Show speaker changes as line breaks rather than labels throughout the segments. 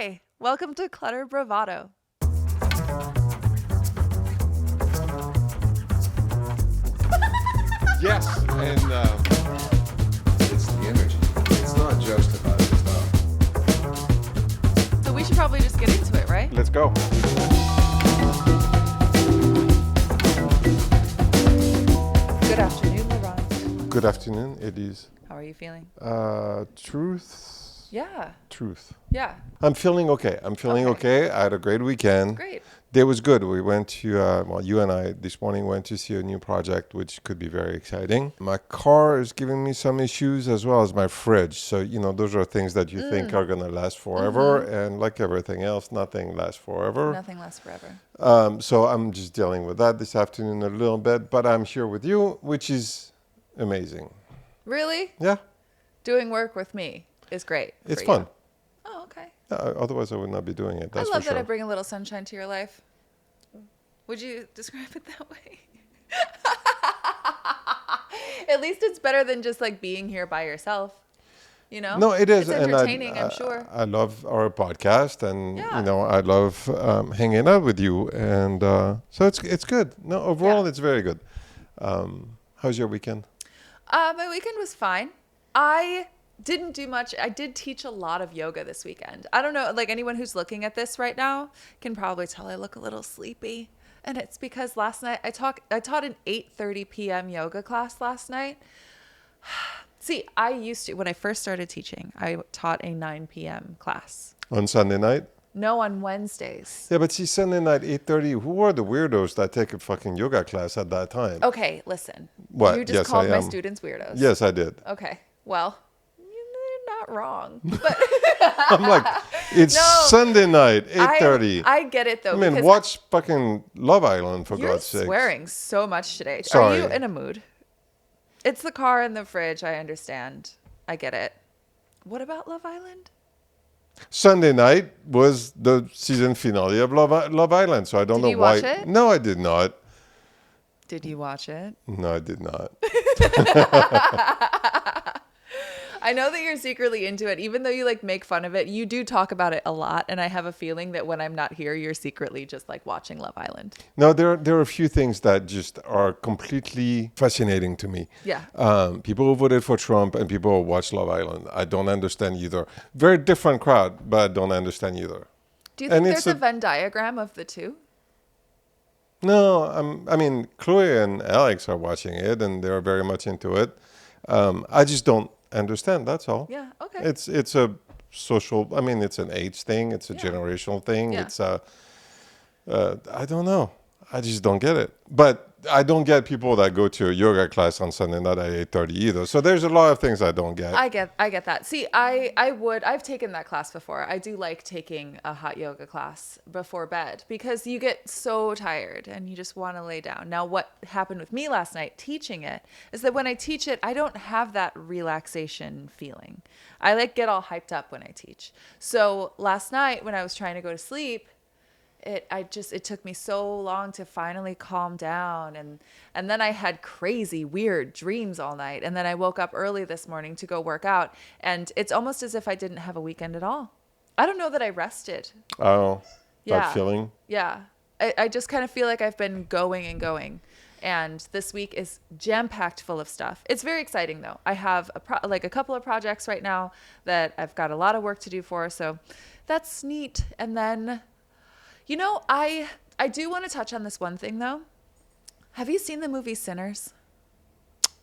Hi, welcome to Clutter Bravado.
Yes, and
It's the energy. It's not just about the stuff.
So we should probably just get into it, right?
let's go.
Good afternoon, Laurent.
Good afternoon. It is
How are you feeling?
truth.
Yeah.
Yeah. I'm feeling okay.
Okay.
I had a great weekend.
Great.
Day was good. We went to, you and I this morning went to see a new project, which could be very exciting. My car is giving me some issues as well as my fridge. So, those are things that you think are going to last forever. And like everything else, nothing lasts forever.
Nothing lasts forever.
So I'm just dealing with that this afternoon a little bit. But I'm here with you, which is amazing.
Really?
Yeah,
Doing work with me is great.
it's
for
fun.
you. Oh, okay.
Otherwise, I would not be doing it. That's
I love
for sure.
that I bring a little sunshine to your life. Would you describe it that way? At least it's better than just like being here by yourself.
No, it is.
It's entertaining, I'm sure.
I love our podcast, and
Yeah.
I love hanging out with you, and so it's good. No, overall,
Yeah.
it's very good. How's your weekend?
My weekend was fine. I didn't do much. I did teach a lot of yoga this weekend. I don't know, like anyone who's looking at this right now can probably tell I look a little sleepy. And it's because last night I taught an 8:30 p.m. yoga class last night. See, when I first started teaching, I taught a 9 p.m. class.
On Sunday night?
No, on Wednesdays.
Yeah, but see, Sunday night, 8:30, who are the weirdos that take a fucking yoga class at that time?
Okay, listen.
What?
You just
Yes,
called
I
my
am.
students weirdos.
Yes, I did.
Okay, well, you're not wrong. But
I'm like, it's
No.
Sunday night, 8:30.
I get it, though.
I mean,
because
watch fucking Love Island, for
You're
God's sake.
swearing so much today. Are
Sorry.
you in a mood? It's the car and the fridge. I understand. I get it. What about Love Island?
Sunday night was the season finale of Love Island, so I don't
Did
know
you
why.
watch it?
No, I did not.
Did you watch it?
No, I did not.
I know that you're secretly into it, even though you like make fun of it. You do talk about it a lot, and I have a feeling that when I'm not here, you're secretly just like watching Love Island.
No, there are a few things that just are completely fascinating to me.
Yeah.
People who voted for Trump and people who watch Love Island. I don't understand either. Very different crowd, but I don't understand either.
Do you think
And
there's
it's
a
a-
Venn diagram of the two?
No, I mean, Chloe and Alex are watching it, and they're very much into it. I just don't understand. That's all.
Yeah. Okay.
It's a social. I mean, it's an age thing. It's a
Yeah.
generational thing.
Yeah.
It's I don't know. I just don't get it. But I don't get people that go to a yoga class on Sunday night at 8:30 either. So there's a lot of things I don't get.
I get that. See, I've taken that class before. I do like taking a hot yoga class before bed because you get so tired and you just want to lay down. Now, what happened with me last night teaching it is that when I teach it, I don't have that relaxation feeling. I like get all hyped up when I teach. So last night when I was trying to go to sleep, it took me so long to finally calm down, and then I had crazy weird dreams all night, and then I woke up early this morning to go work out, and it's almost as if I didn't have a weekend at all. I don't know that I rested.
Oh,
Yeah.
that feeling.
Yeah. I just kind of feel like I've been going and going. And this week is jam-packed full of stuff. It's very exciting, though. I have a couple of projects right now that I've got a lot of work to do for, so that's neat. And then, I do want to touch on this one thing, though. Have you seen the movie Sinners?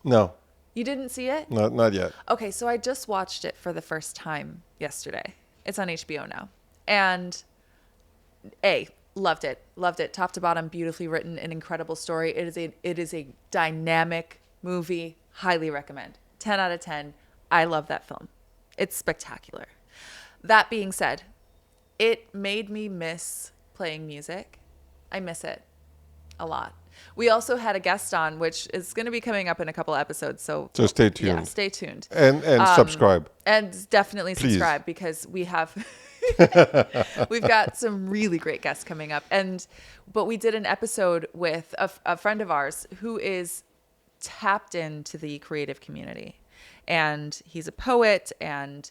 No,
You didn't see it?
not yet.
Okay, so I just watched it for the first time yesterday. It's on HBO now. And loved it. Top to bottom, beautifully written, an incredible story. It is a dynamic movie. Highly recommend. 10 out of 10. I love that film. It's spectacular. That being said, it made me miss playing music. I miss it a lot. We also had a guest on, which is going to be coming up in a couple episodes. So
stay tuned.
Yeah, stay tuned.
And subscribe.
And definitely
Please.
subscribe because we've got some really great guests coming up. But we did an episode with a friend of ours who is tapped into the creative community. And he's a poet, and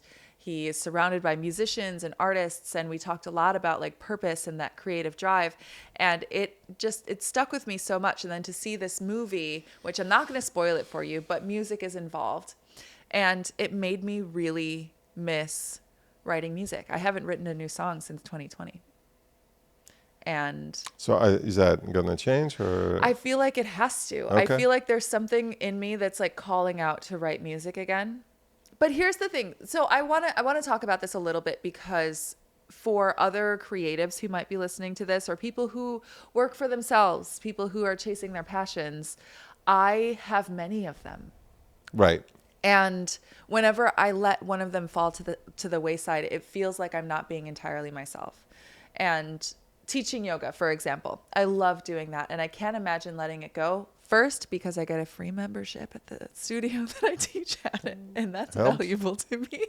he is surrounded by musicians and artists, and we talked a lot about like purpose and that creative drive, and it stuck with me so much. And then to see this movie, which I'm not going to spoil it for you, but music is involved, and it made me really miss writing music. I haven't written a new song since 2020. And
So is that gonna change, or?
I feel like it has to. I
Okay.
feel like there's something in me that's like calling out to write music again. But here's the thing. So I want to talk about this a little bit, because for other creatives who might be listening to this, or people who work for themselves, people who are chasing their passions, I have many of them.
Right.
And whenever I let one of them fall to the wayside, it feels like I'm not being entirely myself. And teaching yoga, for example, I love doing that, and I can't imagine letting it go. First, because I get a free membership at the studio that I teach at, and that's
Helps.
valuable to me.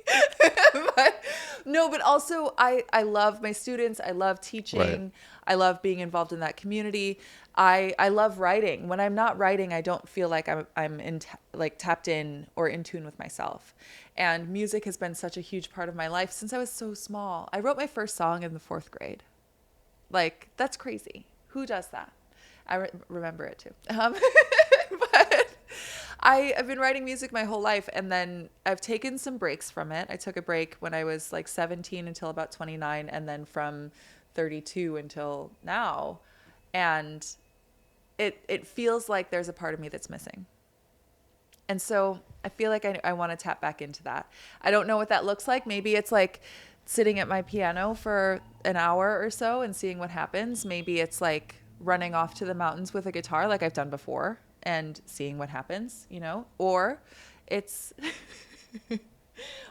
But also I love my students. I love teaching.
Right.
I love being involved in that community. I love writing. When I'm not writing, I don't feel like I'm tapped in or in tune with myself. And music has been such a huge part of my life since I was so small. I wrote my first song in the 4th grade. Like, that's crazy. Who does that? I remember it too. But I've been writing music my whole life, and then I've taken some breaks from it. I took a break when I was like 17 until about 29, and then from 32 until now. And it feels like there's a part of me that's missing. And so I feel like I want to tap back into that. I don't know what that looks like. Maybe it's like sitting at my piano for an hour or so and seeing what happens. Maybe it's like running off to the mountains with a guitar like I've done before and seeing what happens, or it's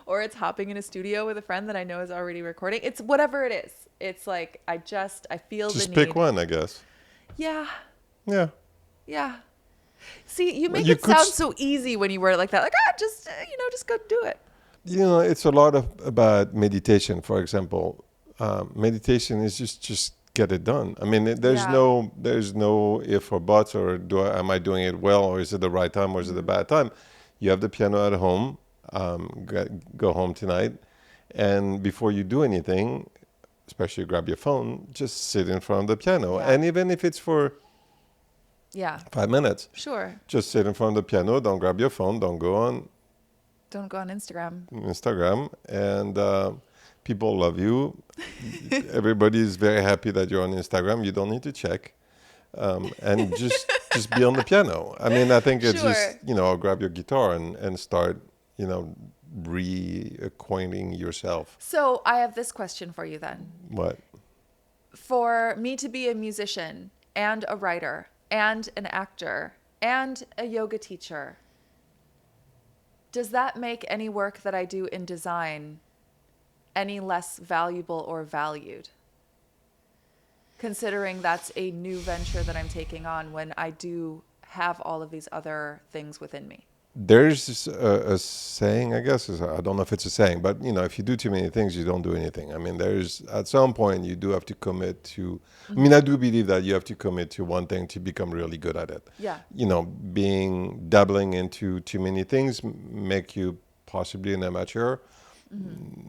or it's hopping in a studio with a friend that I know is already recording. It's whatever it is. It's like I feel
Just
the need.
pick one, I guess.
Yeah.
Yeah.
Yeah. See, you make
You
it
could
sound so easy when you word it like that. Like, just go do it.
It's a lot about meditation, for example. Meditation is just get it done. I mean, there's
Yeah.
no if or buts, or am I doing it well, or is it the right time, or is it the bad time? You have the piano at home. Go home tonight, and before you do anything, especially grab your phone, just sit in front of the piano,
Yeah.
and even if it's for
Yeah.
5 minutes,
Sure.
just sit in front of the piano. Don't grab your phone. Don't go on
Don't go on Instagram.
Instagram, and people love you. Everybody is very happy that you're on Instagram. You don't need to check, and just be on the piano. I mean, I think it's
Sure.
just grab your guitar and start reacquainting yourself.
So I have this question for you then.
What?
For me to be a musician and a writer and an actor and a yoga teacher, does that make any work that I do in design any less valuable or valued? Considering that's a new venture that I'm taking on when I do have all of these other things within me.
There's a saying, I guess. I don't know if it's a saying, but if you do too many things, you don't do anything. I mean, there's at some point you do have to commit to. I mean, I do believe that you have to commit to one thing to become really good at it.
Yeah.
Dabbling into too many things make you possibly an amateur,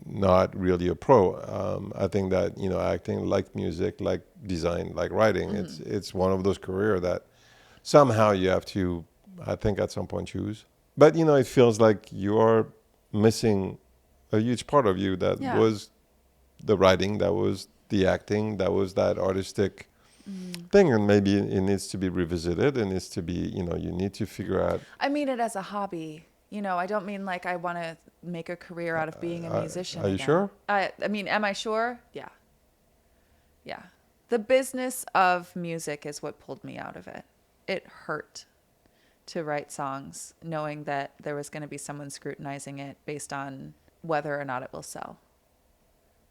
not really a pro. I think that acting, like music, like design, like writing, it's one of those careers that somehow you have to, I think, at some point choose. But it feels like you are missing a huge part of you that was the writing, that was the acting, that was that artistic thing, and maybe it needs to be revisited. It needs to be, you need to figure out.
I mean it as a hobby. I don't mean like I want to make a career out of being a musician.
Are you
again.
sure?
I mean, am I sure? Yeah. Yeah. The business of music is what pulled me out of it. It hurt to write songs knowing that there was going to be someone scrutinizing it based on whether or not it will sell.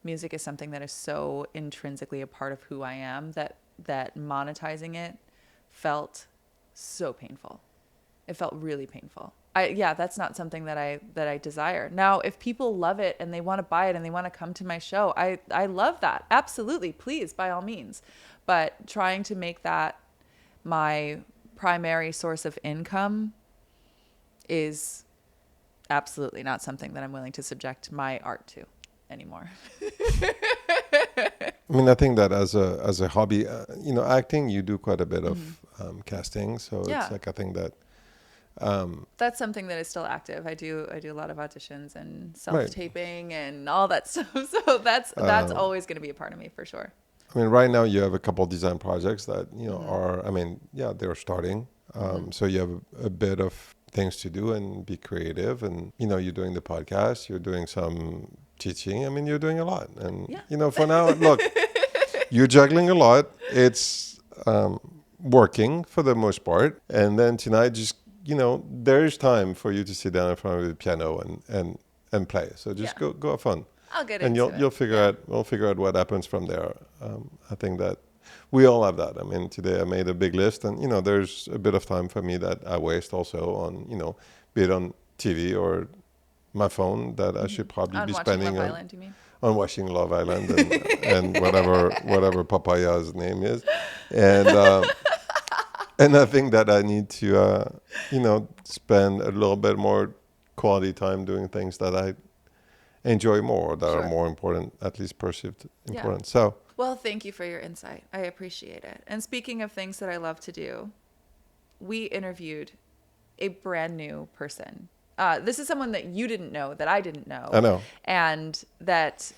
Music is something that is so intrinsically a part of who I am that monetizing it felt so painful. It felt really painful. That's not something that I desire. Now, if people love it and they want to buy it and they want to come to my show, I love that. Absolutely. Please, by all means. But trying to make that my primary source of income is absolutely not something that I'm willing to subject my art to anymore.
I mean, I think that as a hobby, acting, you do quite a bit of casting. So
Yeah.
it's like, I think that,
That's something that is still active. I do a lot of auditions and
Right.
self-taping and all that stuff. So that's always going to be a part of me for sure.
I mean, right now you have a couple design projects that,
Mm-hmm.
are, I mean, yeah, they're starting. So you have a bit of things to do and be creative. And, you're doing the podcast, you're doing some teaching. I mean, you're doing a lot. And,
Yeah.
for now, look, you're juggling a lot. It's working for the most part. And then tonight, just, there's time for you to sit down in front of the piano and play. So just
Yeah.
go have fun.
I'll get
And
into it.
you'll figure out we'll figure out what happens from there. I think that we all have that. I mean, today I made a big list, and there's a bit of time for me that I waste also on be it on TV or my phone that I should probably
On
be
watching
spending
Love
on
Island, you mean?
watching Love Island and whatever Papaya's name is, and and I think that I need to spend a little bit more quality time doing things that I enjoy more, that
Sure.
are more important, at least perceived
Yeah.
important. So,
Well, thank you for your insight. I appreciate it. And speaking of things that I love to do, we interviewed a brand new person. This is someone that you didn't know, that I didn't know.
I know.
And that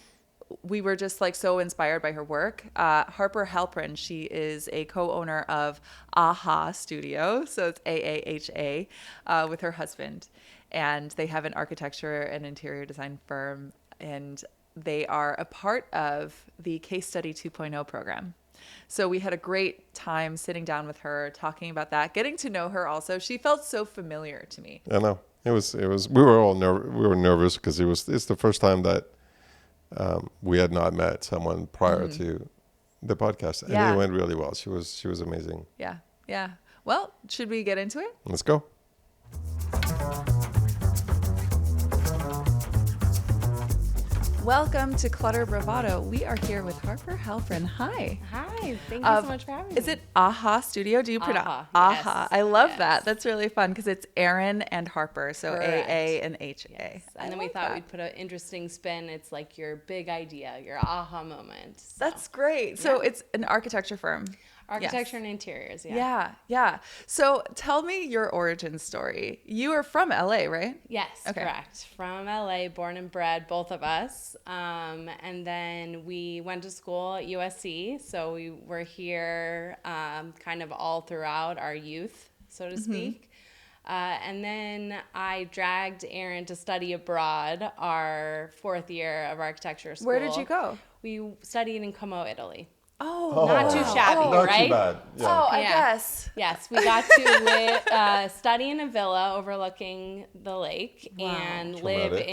we were just like so inspired by her work. Harper Halprin, she is a co-owner of AAHA Studio. So it's AAHA with her husband. And they have an architecture and interior design firm. And they are a part of the Case Study 2.0 program. So we had a great time sitting down with her, talking about that, getting to know her also. She felt so familiar to me.
I know. It was, we were all we were nervous because it's the first time that we had not met someone prior to the podcast. And
Yeah.
it went really well. She was amazing.
Yeah. Yeah. Well, should we get into it?
Let's go.
Welcome to Clutter Bravado. We are here with Harper Halprin. Hi.
Hi, thank you so much for having me.
Is it AAHA Studio? Do you pronounce
AAHA,
AAHA?
yes,
I love
yes.
that. That's really fun because it's Aaron and Harper, so
Correct.
AA and HA.
Yes.
I
And then we
love
thought
that.
we'd put an interesting spin. It's like your big idea, your aha moment. So.
That's great. So
Yeah.
it's an architecture firm.
Architecture
Yes.
and interiors,
Yeah, yeah. So tell me your origin story. You are from LA, right?
Yes,
Okay.
correct. From LA, born and bred, both of us. And then we went to school at USC. So we were here kind of all throughout our youth, so to speak. And then I dragged Aaron to study abroad our 4th year of architecture school.
Where did you go?
We studied in Como, Italy.
Oh,
Not too shabby,
Not
right?
too bad. Yeah.
Oh, I
Yeah.
guess.
Yes, we got to study in a villa overlooking the lake and live
Dramatic.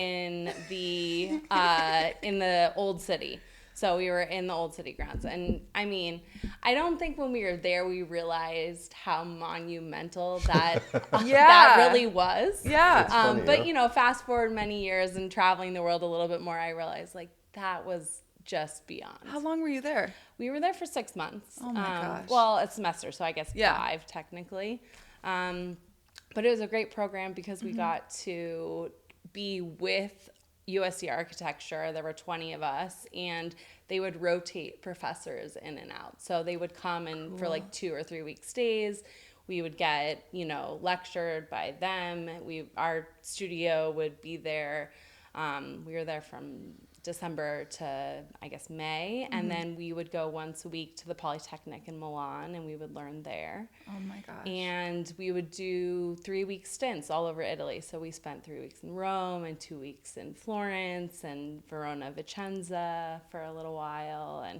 in the old city. So we were in the old city grounds, and I mean, I don't think when we were there we realized how monumental that
Yeah.
that really was.
Yeah.
It's funny,
But
yeah.
fast forward many years and traveling the world a little bit more, I realized like that was just beyond.
How long were you there?
We were there for 6 months.
Oh my gosh.
Well, a semester, so I guess
Yeah.
5 technically. But it was a great program because
Mm-hmm.
we got to be with USC Architecture. There were 20 of us, and they would rotate professors in and out. So they would come in for like 2 or 3 week stays. We would get, lectured by them. Our studio would be there. We were there from December to, I guess, May. And then we would go once a week to the Polytechnic in Milan, and we would learn there.
Oh my gosh.
And we would do 3-week stints all over Italy. So we spent 3 weeks in Rome and 2 weeks in Florence and Verona, Vicenza for a little while. And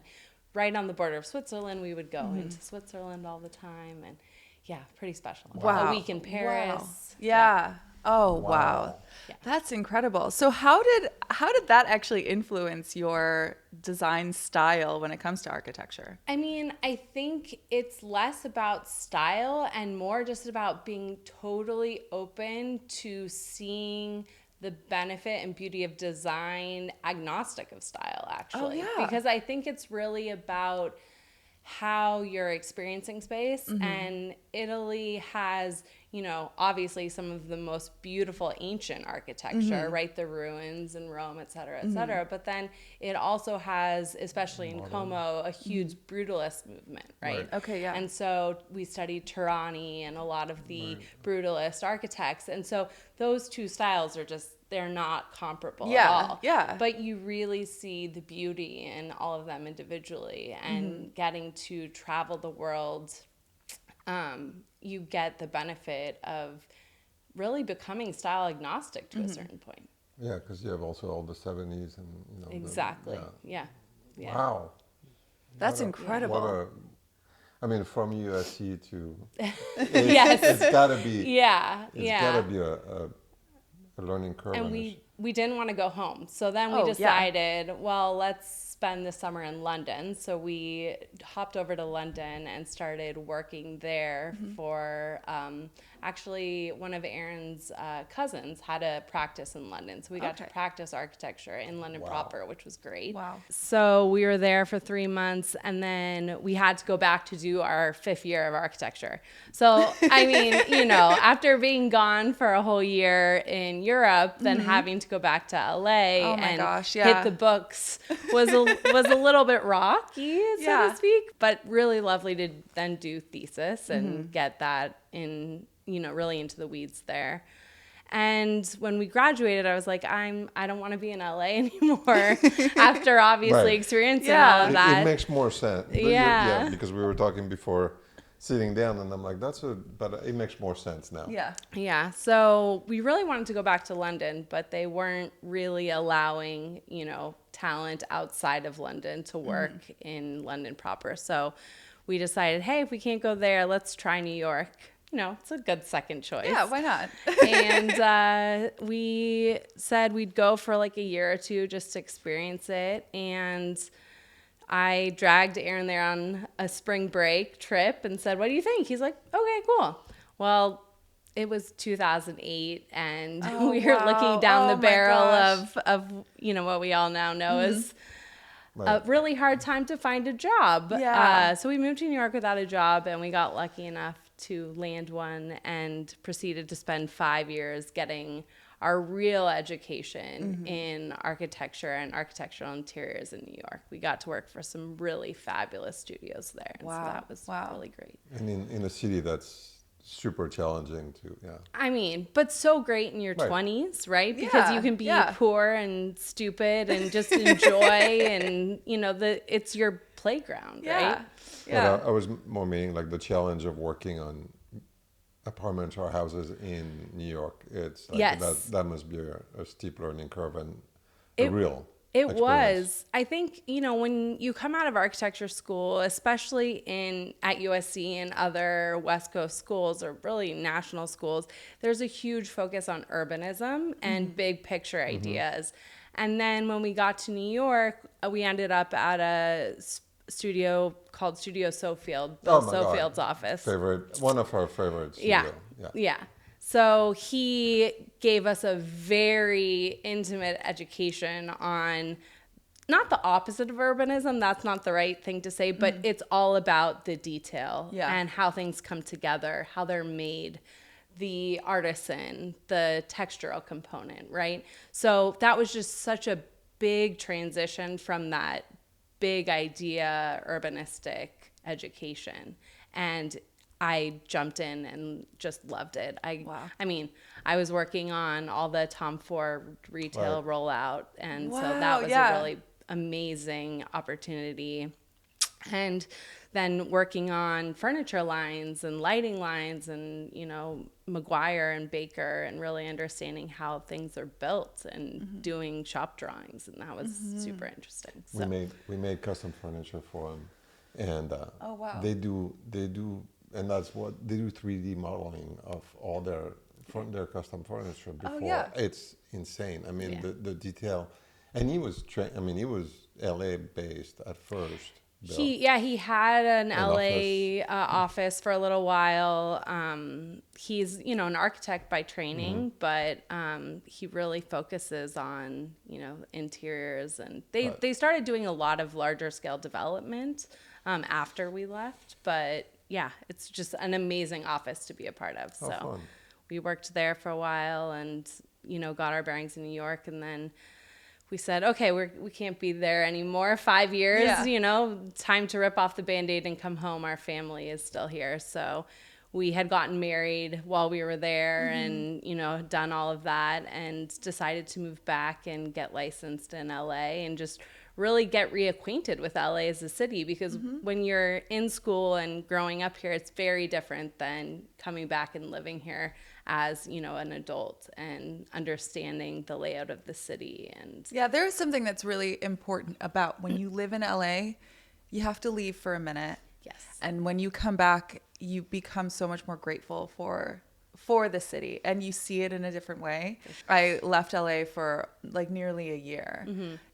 right on the border of Switzerland, we would go into Switzerland all the time. And yeah, pretty special.
Wow.
A week in Paris.
Wow. Yeah. Oh, wow.
Yeah.
That's incredible. So how did that actually influence your design style when it comes to architecture?
I mean, I think it's less about style and more just about being totally open to seeing the benefit and beauty of design agnostic of style, actually.
Oh, yeah.
Because I think it's really about how you're experiencing space. And Italy has, you know, obviously some of the most beautiful ancient architecture, right? The ruins in Rome, et cetera, et cetera. But then it also has, especially in Como, a huge brutalist movement, right?
Okay, yeah.
And so we studied Tirani and a lot of the brutalist architects. And so those two styles are just, they're not comparable at all.
Yeah.
But you really see the beauty in all of them individually, and getting to travel the world, you get the benefit of really becoming style agnostic to a certain point.
Yeah, because you have also all the 70s and, you know.
Exactly. Yeah.
Wow.
That's
What
incredible.
I mean, from USC to,
Yes.
it's gotta be,
Yeah.
it's gotta be a learning curve.
And we didn't want to go home. So then we
Oh, yeah.
decided, well, let's spend the summer in London. So we hopped over to London and started working there for actually one of Aaron's cousins had a practice in London. So we got to practice architecture in London proper, which was great.
Wow.
So we were there for 3 months, and then we had to go back to do our 5th year of architecture. So, I mean, you know, after being gone for a whole year in Europe, then having to go back to LA
Oh my
and
gosh, yeah.
hit the books was a little bit rocky, so to speak, but really lovely to then do thesis and get that in, you know, really into the weeds there. And when we graduated, I was like, I don't want to be in LA anymore after obviously
Right.
experiencing
Yeah.
all of that.
It makes more sense.
Yeah.
Because we were talking before sitting down, and I'm like, but it makes more sense now.
Yeah.
Yeah, so we really wanted to go back to London, but they weren't really allowing, you know, talent outside of London to work in London proper. So we decided, hey, if we can't go there, let's try New York. You know, it's a good second choice.
Yeah, why not?
And we said we'd go for like a year or two just to experience it. And I dragged Aaron there on a spring break trip and said, what do you think? He's like, okay, cool. Well, it was 2008, and we were looking down the
my
barrel
gosh.
of, you know, what we all now know is a
Right.
really hard time to find a job.
Yeah.
So we moved to New York without a job, and we got lucky enough to land one and proceeded to spend 5 years getting our real education in architecture and architectural interiors in New York. We got to work for some really fabulous studios there. And
Wow.
so that was
Wow.
really great.
And in a city that's super challenging to,
I mean, but so great in your
Right.
20s, right? Because
Yeah,
you can be
yeah.
poor and stupid and just enjoy and, you know, it's your playground,
Yeah.
right?
Yeah.
But I was more meaning like the challenge of working on apartments or houses in New York. It's like
Yes.
that must be a steep learning curve and
It-
a real
It
experience.
was. I think, you know, when you come out of architecture school, especially at USC and other West Coast schools or really national schools, there's a huge focus on urbanism and big picture ideas. And then when we got to New York, we ended up at a studio called Studio Sofield, Bill
Oh my God.
Sofield's office.
One of our favorites.
Yeah. Yeah. So he gave us a very intimate education on not the opposite of urbanism. That's not the right thing to say, but it's all about the detail and how things come together, how they're made, the artisan, the textural component, right? So that was just such a big transition from that big idea urbanistic education. And I jumped in and just loved it. I mean, I was working on all the Tom Ford retail rollout, and so that was a really amazing opportunity. And then working on furniture lines and lighting lines and, you know, McGuire and Baker, and really understanding how things are built and doing shop drawings. And that was super interesting. So.
We made custom furniture for them, and
Oh, wow.
they do, and that's what they do 3D modeling of all their custom furniture before.
yeah.
It's insane. I mean,
Yeah.
the detail, and he was he was LA based at first. Bill.
He had an LA
office.
office for a little while. He's, you know, an architect by training, but he really focuses on, you know, interiors, and they started doing a lot of larger scale development after we left. But yeah, it's just an amazing office to be a part of. So
fun.
we worked there for a while and, got our bearings in New York. And then we said, okay, we can't be there anymore. 5 years,
Yeah.
Time to rip off the Band-Aid and come home. Our family is still here. So we had gotten married while we were there and, done all of that and decided to move back and get licensed in LA and just really get reacquainted with LA as a city, because when you're in school and growing up here, it's very different than coming back and living here as, an adult and understanding the layout of the city. And
Yeah, there is something that's really important about when you live in LA, you have to leave for a minute.
yes.
And when you come back, you become so much more grateful for the city and you see it in a different way. I left LA for like nearly a year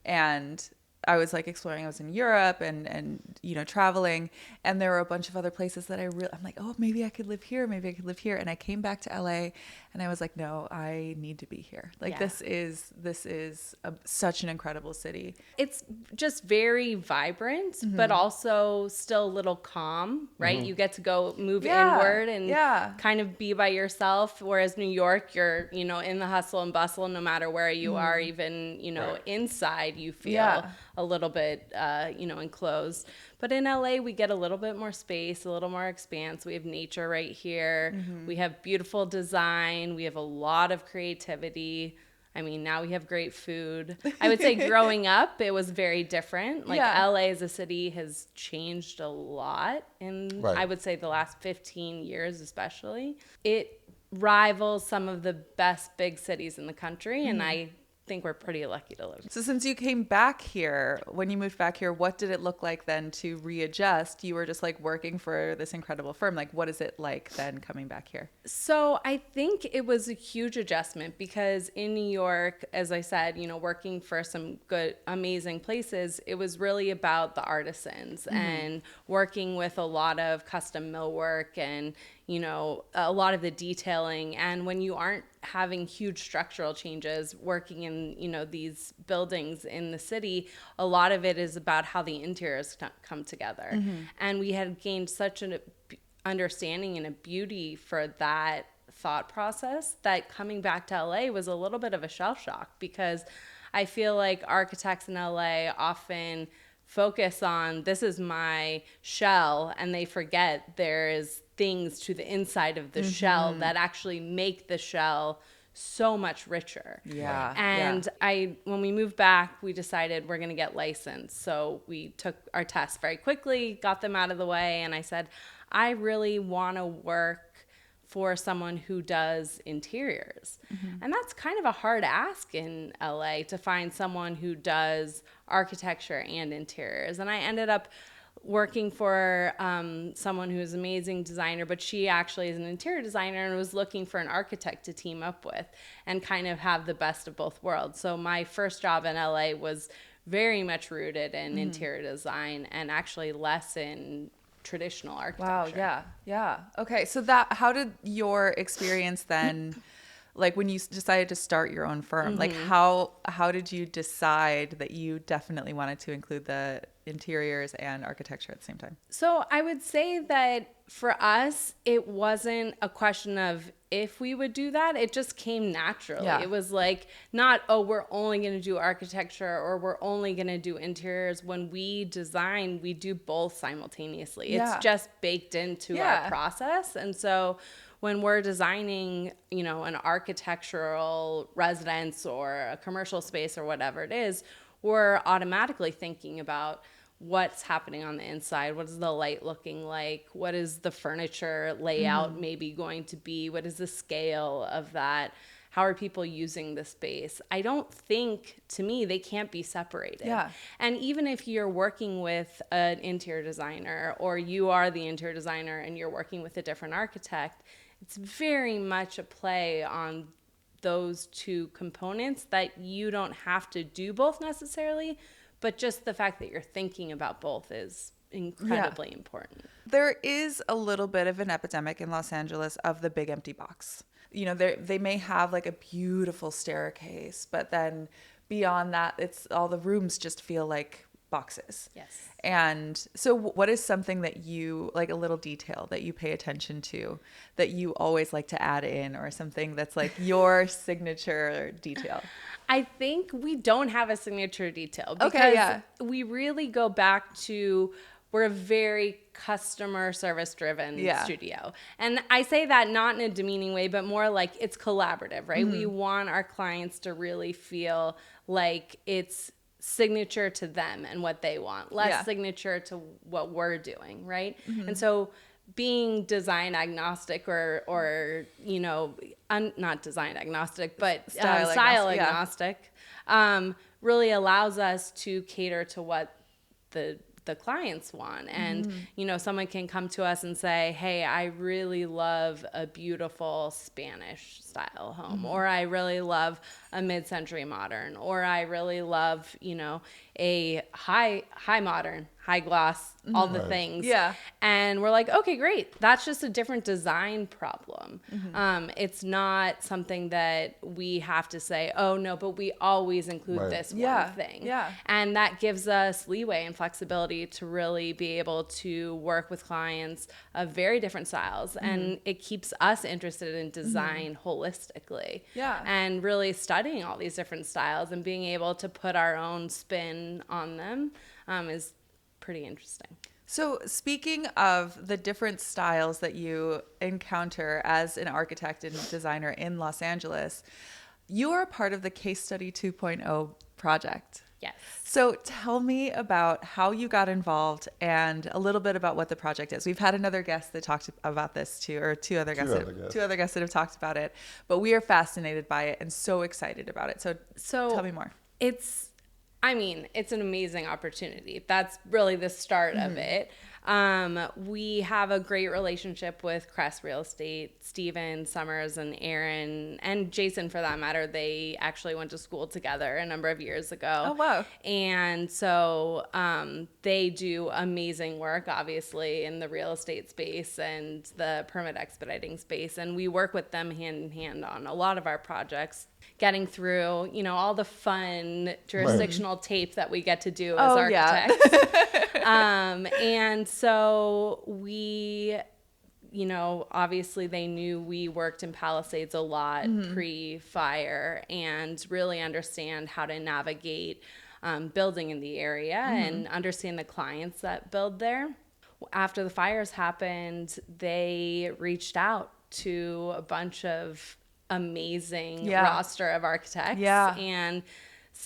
and I was like exploring. I was in Europe and traveling, and there were a bunch of other places that I'm like, oh, maybe I could live here. Maybe I could live here. And I came back to LA and I was like, no, I need to be here. Like this is such an incredible city.
It's just very vibrant, but also still a little calm, right? You get to go move inward and kind of be by yourself. Whereas New York, you're, in the hustle and bustle, no matter where you are, even, inside you feel a little bit, enclosed. But in LA, we get a little bit more space, a little more expanse. We have nature right here. We have beautiful design. We have a lot of creativity. I mean, now we have great food. I would say growing up, it was very different. Like LA as a city has changed a lot in, I would say, the last 15 years especially. It rivals some of the best big cities in the country, and I think we're pretty lucky to live here.
So since you came back here, when you moved back here, what did it look like then to readjust? You were just like working for this incredible firm. Like, what is it like then coming back here?
So I think it was a huge adjustment because in New York, as I said, working for some good, amazing places, it was really about the artisans and working with a lot of custom millwork and, a lot of the detailing. And when you aren't having huge structural changes working in, these buildings in the city, a lot of it is about how the interiors come together. And we had gained such an understanding and a beauty for that thought process that coming back to LA was a little bit of a shell shock, because I feel like architects in LA often focus on this is my shell and they forget there is things to the inside of the shell that actually make the shell so much richer. And when we moved back, we decided we're going to get licensed. So we took our tests very quickly, got them out of the way, and I said, I really want to work for someone who does interiors. And that's kind of a hard ask in LA to find someone who does architecture and interiors. And I ended up working for someone who's an amazing designer, but she actually is an interior designer and was looking for an architect to team up with and kind of have the best of both worlds. So my first job in LA was very much rooted in interior design and actually less in traditional architecture.
Wow, yeah. Okay, so how did your experience then, like when you decided to start your own firm, like how did you decide that you definitely wanted to include the interiors and architecture at the same time?
So I would say that for us, it wasn't a question of if we would do that. It just came naturally. It was like not, oh, we're only going to do architecture or we're only going to do interiors. When we design, we do both simultaneously. It's just baked into our process. And so when we're designing, an architectural residence or a commercial space or whatever it is, we're automatically thinking about what's happening on the inside. What is the light looking like? What is the furniture layout maybe going to be? What is the scale of that? How are people using the space? I don't think, to me, they can't be separated. And even if you're working with an interior designer or you are the interior designer and you're working with a different architect, it's very much a play on those two components that you don't have to do both necessarily, but just the fact that you're thinking about both is incredibly important.
There is a little bit of an epidemic in Los Angeles of the big empty box. They may have like a beautiful staircase, but then beyond that, it's all the rooms just feel like boxes.
Yes.
And so what is something that you like, a little detail that you pay attention to that you always like to add in, or something that's like your signature detail?
I think we don't have a signature detail because
Okay, yeah.
we really go back to, we're a very customer service driven
Yeah.
studio. And I say that not in a demeaning way, but more like it's collaborative, right? We want our clients to really feel like it's signature to them and what they want, less signature to what we're doing, right? And so being design agnostic or you know, not design agnostic, but style agnostic, really allows us to cater to what the clients want. And you know, someone can come to us and say, hey, I really love a beautiful Spanish style home, or I really love a mid-century modern, or I really love, you know, a high modern, high gloss, all the things.
Yeah.
And we're like, okay, great. That's just a different design problem. It's not something that we have to say, oh no, but we always include this one thing.
Yeah.
And that gives us leeway and flexibility to really be able to work with clients of very different styles. And it keeps us interested in design holistically.
Yeah.
And really studying all these different styles and being able to put our own spin on them is pretty interesting.
So speaking of the different styles that you encounter as an architect and designer in Los Angeles, you are a part of the Case Study 2.0 project.
Yes.
So tell me about how you got involved and a little bit about what the project is. We've had another guest that talked about this too, or two other guests that have talked about it, but we are fascinated by it and so excited about it. So tell me more.
It's an amazing opportunity. That's really the start of it. We have a great relationship with Crest Real Estate. Steven Summers and Aaron and Jason, for that matter, they actually went to school together a number of years ago.
Oh, wow.
And so they do amazing work, obviously, in the real estate space and the permit expediting space. And we work with them hand in hand on a lot of our projects, getting through, you know, all the fun jurisdictional tape that we get to do as architects. And so we, you know, obviously they knew we worked in Palisades a lot pre-fire and really understand how to navigate building in the area and understand the clients that build there. After the fires happened, they reached out to a bunch of amazing roster of architects and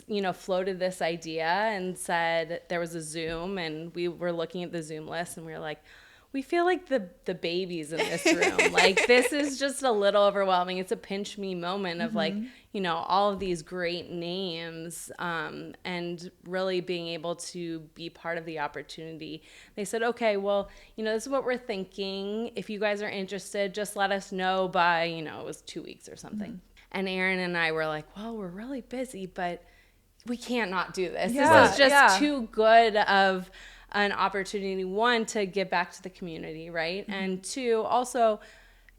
you know, floated this idea and said there was a Zoom, and we were looking at the Zoom list and we were like, we feel like the babies in this room. Like, this is just a little overwhelming. It's a pinch me moment of like, you know, all of these great names and really being able to be part of the opportunity. They said, okay, well, you know, this is what we're thinking. If you guys are interested, just let us know by, you know, it was 2 weeks or something. And Aaron and I were like, well, we're really busy, but we can't not do this. This is just too good of an opportunity, one, to give back to the community, right? And two, also,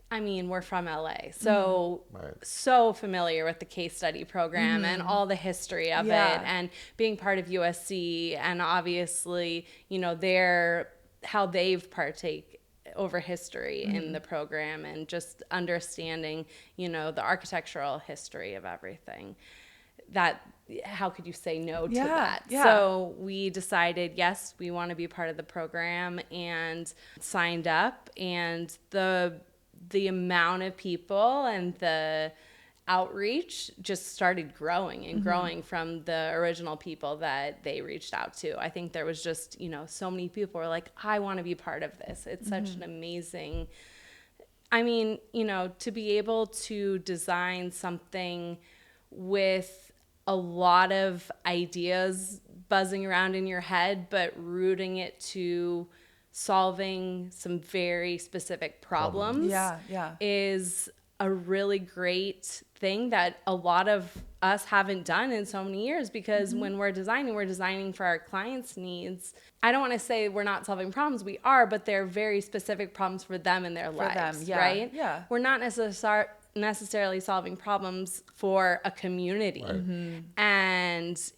I mean, we're from LA, so so familiar with the case study program and all the history of it, and being part of USC, and obviously, you know, how they've partake over history in the program, and just understanding, you know, the architectural history of everything. That, how could you say no to that? So we decided, yes, we want to be part of the program, and signed up, and the amount of people and the outreach just started growing and growing from the original people that they reached out to. I think there was just, you know, so many people were like, I want to be part of this. It's such an amazing, I mean, you know, to be able to design something with a lot of ideas buzzing around in your head, but rooting it to solving some very specific problems is a really great thing that a lot of us haven't done in so many years, because when we're designing for our clients' needs. I don't want to say we're not solving problems, we are, but they're very specific problems for them in their lives, right? Yeah. We're not necessarily solving problems for a community. And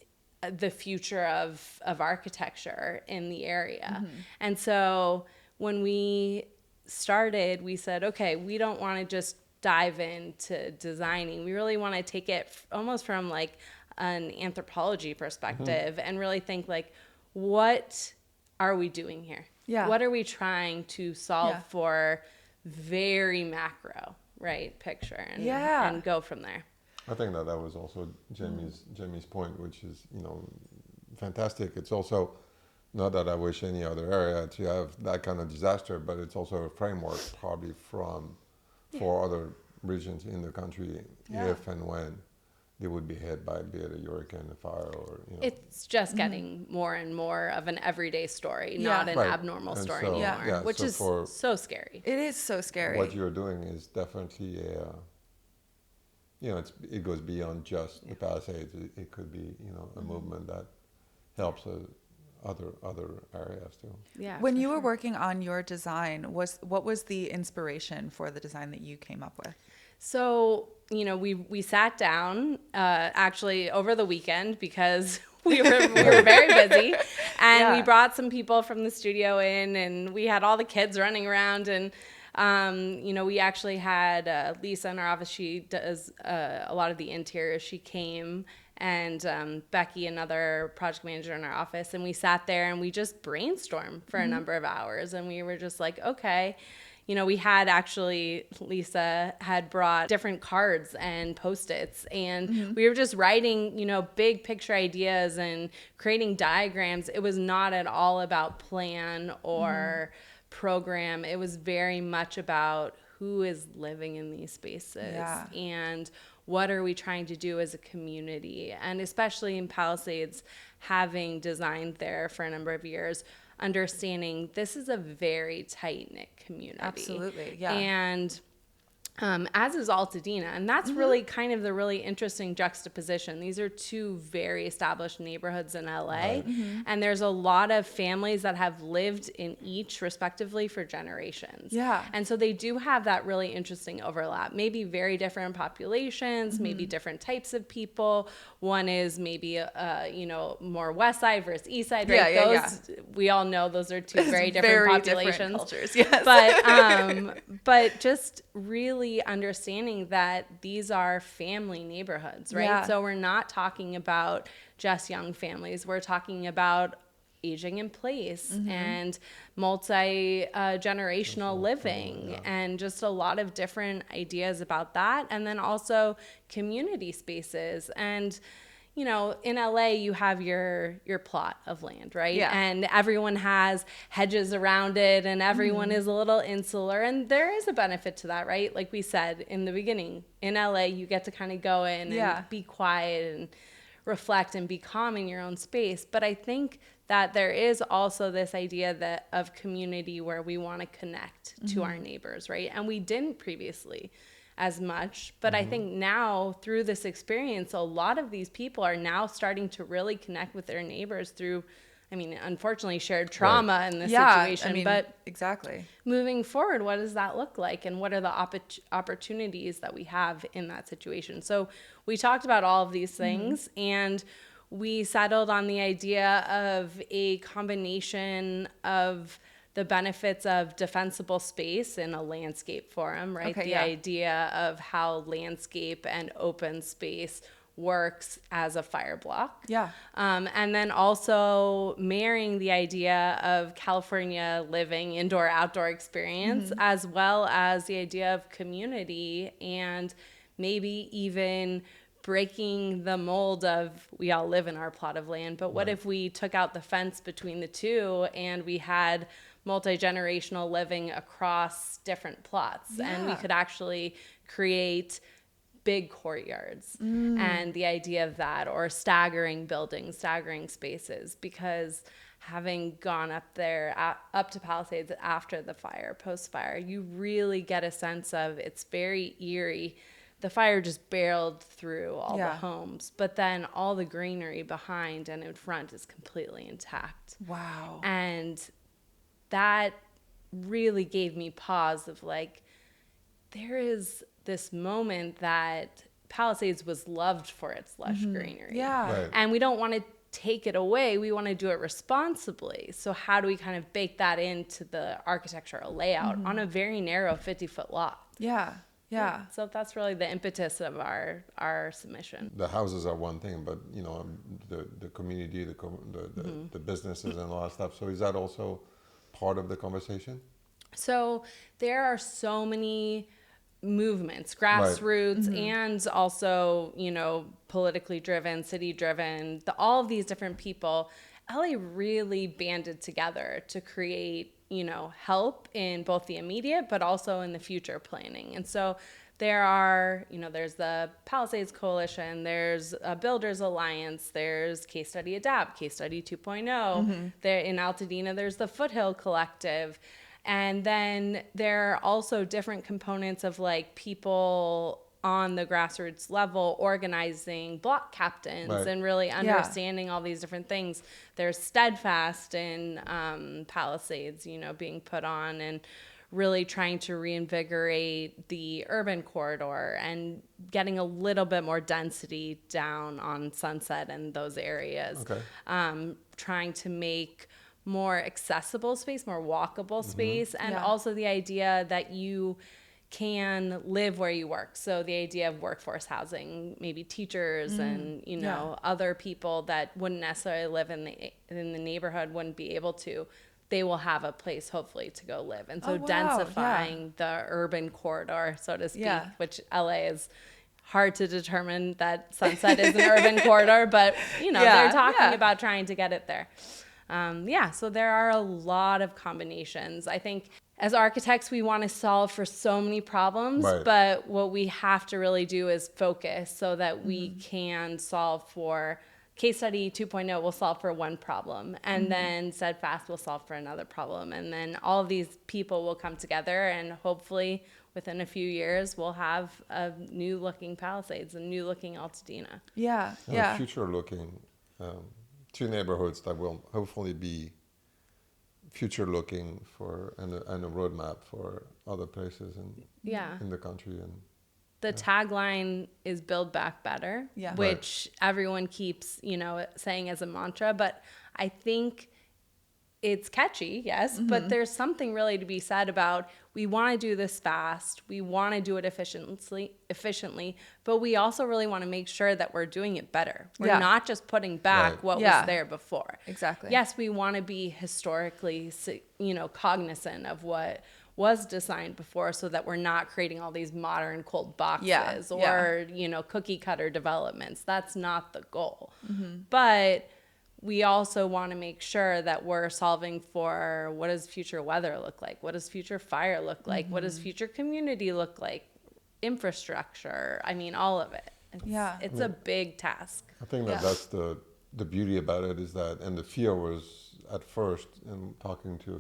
the future of architecture in the area. And so when we started, we said, okay, we don't want to just dive into designing. We really want to take it almost from like an anthropology perspective and really think like, what are we doing here?
Yeah.
What are we trying to solve
Yeah.
for very macro, right, picture and,
Yeah.
and go from there.
I think that was also Jamie's point, which is, fantastic. It's also not that I wish any other area to have that kind of disaster, but it's also a framework probably for other regions in the country if and when they would be hit by be it a hurricane, a fire, or
It's just getting more and more of an everyday story,
Yeah.
not an
Right.
abnormal
And
story
so-
anymore,
yeah,
which
so
is
for-
so scary.
It is so scary.
what you're doing is definitely it goes beyond just the Palisades. It could be a movement that helps other areas too.
Yeah.
When
for
you were
sure.
working on your design, what was the inspiration for the design that you came up with?
So, we sat down actually over the weekend because we were very busy, and we
Yeah.
brought some people from the studio in, and we had all the kids running around, and we actually had Lisa in our office. She does a lot of the interiors. She came, and Becky, another project manager in our office, and we sat there and we just brainstormed for a number of hours, and we were just like, okay. We had actually, Lisa had brought different cards and Post-its, and we were just writing, big picture ideas and creating diagrams. It was not at all about plan or program. It was very much about who is living in these spaces
Yeah.
and what are we trying to do as a community. And especially in Palisades, having designed there for a number of years, understanding this is a very tight-knit community.
Absolutely, yeah.
And as is Altadena. And that's really kind of the really interesting juxtaposition. These are two very established neighborhoods in LA. And there's a lot of families that have lived in each respectively for generations.
Yeah.
And so they do have that really interesting overlap. Maybe very different populations, maybe different types of people. One is maybe, more West Side versus East Side, right? We all know those are two very different populations.
Cultures, yes.
But just really understanding that these are family neighborhoods, right?
Yeah.
So we're not talking about just young families. We're talking about aging in place and multi-generational living and just a lot of different ideas about that. And then also community spaces. And in LA, you have your plot of land, right?
Yeah.
And everyone has hedges around it, and everyone is a little insular. And there is a benefit to that, right? Like we said in the beginning, in LA, you get to kind of go in and be quiet and reflect and be calm in your own space. But I think that there is also this idea of community where we want to connect to our neighbors, right? And we didn't previously as much. But I think now through this experience, a lot of these people are now starting to really connect with their neighbors through, unfortunately shared trauma in this situation. But
exactly.
moving forward, what does that look like? And what are the opportunities that we have in that situation? So we talked about all of these things, and we settled on the idea of a combination of the benefits of defensible space in a landscape forum, right?
Okay,
the
yeah.
idea of how landscape and open space works as a fire block.
Yeah.
And then also marrying the idea of California living indoor-outdoor experience as well as the idea of community and maybe even breaking the mold of we all live in our plot of land, but what if we took out the fence between the two and we had multi-generational living across different plots and we could actually create big courtyards and the idea of that, or staggering buildings, staggering spaces, because having gone up there, up to Palisades after the fire, post-fire, you really get a sense of it's very eerie. The fire just barreled through all the homes, but then all the greenery behind and in front is completely intact.
Wow.
And that really gave me pause of like, there is this moment that Palisades was loved for its lush greenery.
Yeah.
Right.
And we don't want to take it away, we want to do it responsibly. So how do we kind of bake that into the architectural layout on a very narrow 50-foot lot?
Yeah. Yeah.
So that's really the impetus of our submission.
The houses are one thing, but you know, the community, the businesses and all that stuff. So is that also part of the conversation?
So there are so many movements, grassroots, and also, you know, politically driven, city driven, all of these different people. LA really banded together to create, you know, help in both the immediate but also in the future planning. And so there are, you know, there's the Palisades Coalition, there's a Builders Alliance, there's Case Study Adapt, Case Study 2.0. There in Altadena, there's the Foothill Collective. And then there are also different components of like people on the grassroots level organizing block captains and really understanding all these different things. There's Steadfast in Palisades, you know, being put on and really trying to reinvigorate the urban corridor and getting a little bit more density down on Sunset and those areas. Trying to make more accessible space, more walkable space, and also the idea that you can live where you work. So the idea of workforce housing, maybe teachers and, you know, other people that wouldn't necessarily live in the neighborhood wouldn't be able to. They will have a place, hopefully, to go live. And so densifying the urban corridor, so to speak, which LA is hard to determine that Sunset is an urban corridor, but, you know, they're talking about trying to get it there. So there are a lot of combinations. I think as architects, we want to solve for so many problems, but what we have to really do is focus so that we can solve for Case Study 2.0 will solve for one problem, and then Steadfast will solve for another problem. And then all of these people will come together, and hopefully within a few years, we'll have a new looking Palisades, a new looking Altadena.
Future looking. Two neighborhoods that will hopefully be future looking for and a roadmap for other places in the country. And
the tagline is Build Back Better, which everyone keeps, you know, saying as a mantra, but I think it's catchy, but there's something really to be said about we want to do this fast, we want to do it efficiently, but we also really want to make sure that we're doing it better. We're not just putting back what was there before.
Exactly.
Yes, we want to be historically, you know, cognizant of what was designed before so that we're not creating all these modern cold boxes or, you know, cookie cutter developments. That's not the goal. But we also want to make sure that we're solving for what does future weather look like? What does future fire look like? What does future community look like? Infrastructure. I mean, all of it. It's a big task.
I think that's the beauty about it is that, and the fear was at first, in talking to a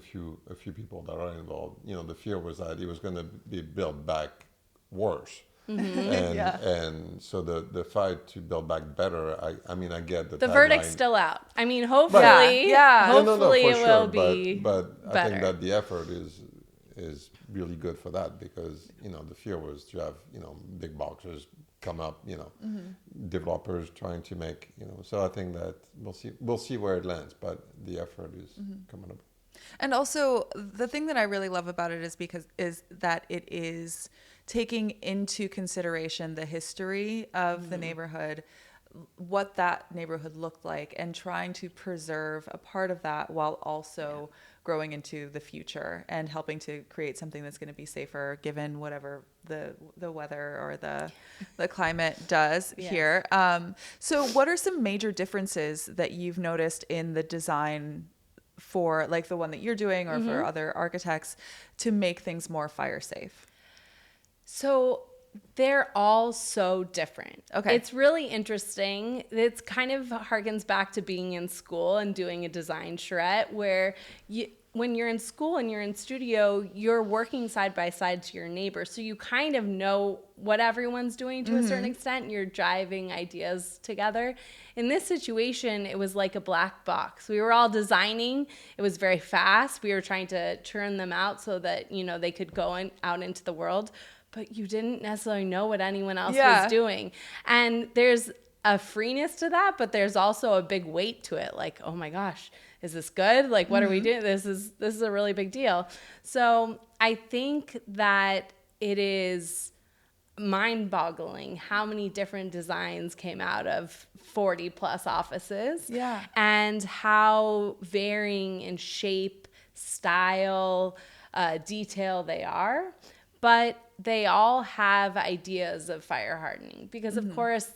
few people that are involved, you know, the fear was that it was going to be built back worse. And so the fight to build back better, I mean, I get
the verdict's still out. I mean, hopefully, hopefully it will be
but
better.
I think that the effort is really good for that because, you know, the fear was to have, you know, big boxers come up, you know, developers trying to make, you know, so I think that we'll see where it lands, but the effort is coming up.
And also the thing that I really love about it is that it is taking into consideration the history of the neighborhood, what that neighborhood looked like, and trying to preserve a part of that while also growing into the future and helping to create something that's going to be safer given whatever the weather or the climate does here. So what are some major differences that you've noticed in the design for like the one that you're doing or for other architects to make things more fire safe?
So they're all so different.
Okay.
It's really interesting. It's kind of harkens back to being in school and doing a design charrette where when you're in school and you're in studio, you're working side by side to your neighbor. So you kind of know what everyone's doing to a certain extent. You're driving ideas together. In this situation, it was like a black box. We were all designing. It was very fast. We were trying to churn them out so that, you know, they could go out into the world. But you didn't necessarily know what anyone else was doing. And there's a freeness to that, but there's also a big weight to it. Like, oh my gosh, is this good? Like, what are we doing? This is a really big deal. So I think that it is mind-boggling how many different designs came out of 40 plus offices.
Yeah.
And how varying in shape, style, detail they are. But they all have ideas of fire hardening because, of course,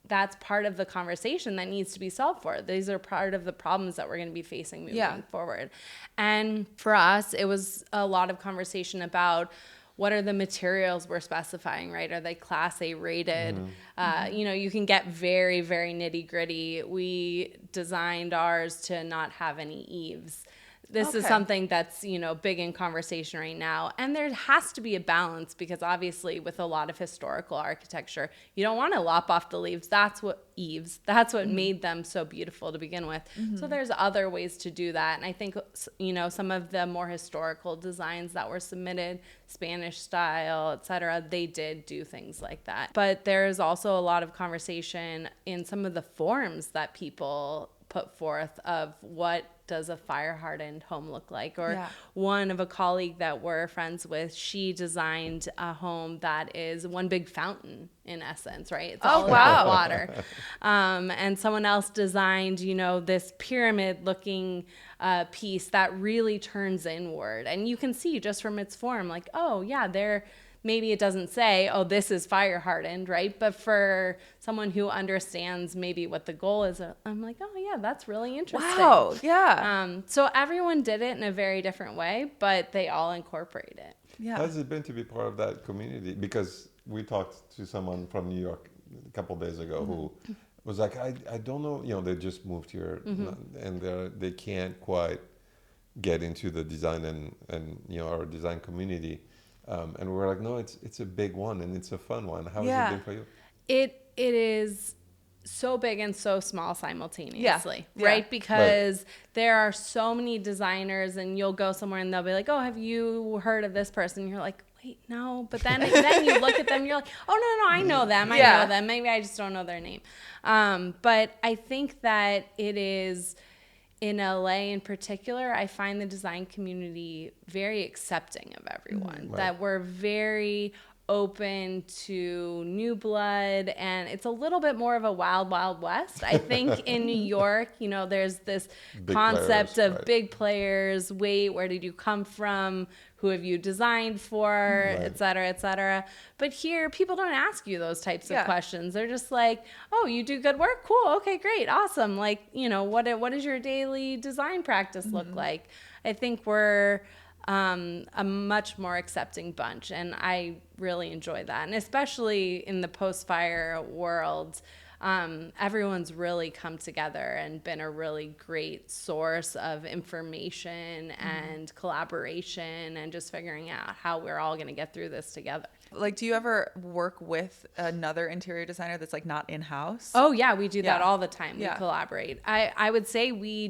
that's part of the conversation that needs to be solved for. These are part of the problems that we're going to be facing moving forward. And for us, it was a lot of conversation about what are the materials we're specifying, right? Are they Class A rated? You can get very, very nitty gritty. We designed ours to not have any eaves. This is something that's, big in conversation right now. And there has to be a balance because obviously with a lot of historical architecture, you don't want to lop off the leaves. That's what made them so beautiful to begin with. So there's other ways to do that. And I think, some of the more historical designs that were submitted, Spanish style, et cetera, they did do things like that. But there's also a lot of conversation in some of the forms that people put forth of what does a fire hardened home look like? Or one of a colleague that we're friends with, she designed a home that is one big fountain in essence, right? It's all about water. And someone else designed, this pyramid looking piece that really turns inward. And you can see just from its form, like, oh yeah, maybe it doesn't say, oh, this is fire hardened, right? But for someone who understands maybe what the goal is, I'm like, oh yeah, that's really interesting.
Wow, yeah.
So everyone did it in a very different way, but they all incorporate it.
Yeah.
How has it been to be part of that community? Because we talked to someone from New York a couple of days ago who was like, I don't know, they just moved here and they can't quite get into the design and our design community. And we're like, no, it's a big one and it's a fun one. How has it been for you?
It is so big and so small simultaneously,
Yeah.
right? Because there are so many designers and you'll go somewhere and they'll be like, oh, have you heard of this person? And you're like, wait, no. But then you look at them, you're like, oh, no, I know them. I know them. Maybe I just don't know their name. But I think that it is... In LA in particular, I find the design community very accepting of everyone, that we're very open to new blood, and it's a little bit more of a wild, wild west. I think in New York, there's this concept of big players, where did you come from? Who have you designed for, et cetera, et cetera. But here, people don't ask you those types of questions. They're just like, oh, you do good work? Cool. Okay, great. Awesome. Like, what does your daily design practice look like? I think we're a much more accepting bunch, and I really enjoy that. And especially in the post-fire world, everyone's really come together and been a really great source of information and collaboration and just figuring out how we're all going to get through this together.
Like, do you ever work with another interior designer that's like not in-house?
Oh yeah, we do that all the time. We collaborate. I would say we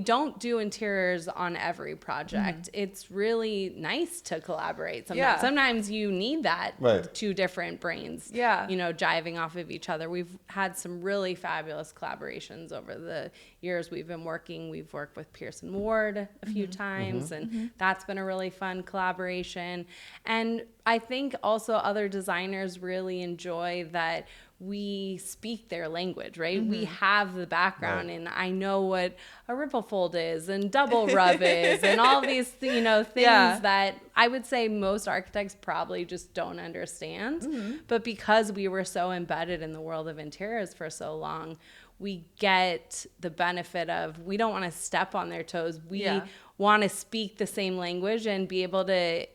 don't do interiors on every project. It's really nice to collaborate sometimes.
Yeah.
Sometimes you need that two different brains, jiving off of each other. We've had some really fabulous collaborations over the years we've been working. We've worked with Pearson Ward a few times, and that's been a really fun collaboration. And I think also other designers really enjoy that we speak their language, right? We have the background, and I know what a ripple fold is and double rub is and all these, things that I would say most architects probably just don't understand. But because we were so embedded in the world of interiors for so long, we get the benefit of, we don't want to step on their toes. We want to speak the same language and be able to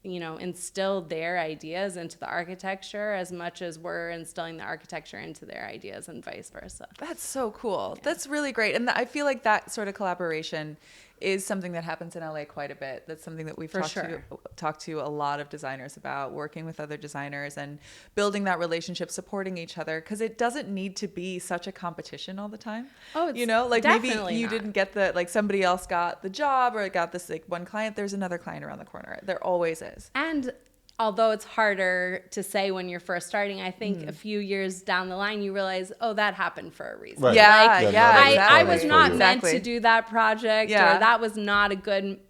instill their ideas into the architecture as much as we're instilling the architecture into their ideas and vice versa.
That's so cool. Yeah. That's really great. And I feel like that sort of collaboration is something that happens in LA quite a bit. That's something that we've talked to a lot of designers about, working with other designers and building that relationship, supporting each other, because it doesn't need to be such a competition all the time.
Oh, it's
maybe you
not.
didn't get somebody else got the job or got this one client. There's another client around the corner. There always is.
And although it's harder to say when you're first starting, I think a few years down the line, you realize, oh, that happened for a reason.
Right.
Yeah,
Like,
yeah,
not
exactly.
I was not meant
Exactly.
to do that project,
Yeah.
or that was not a good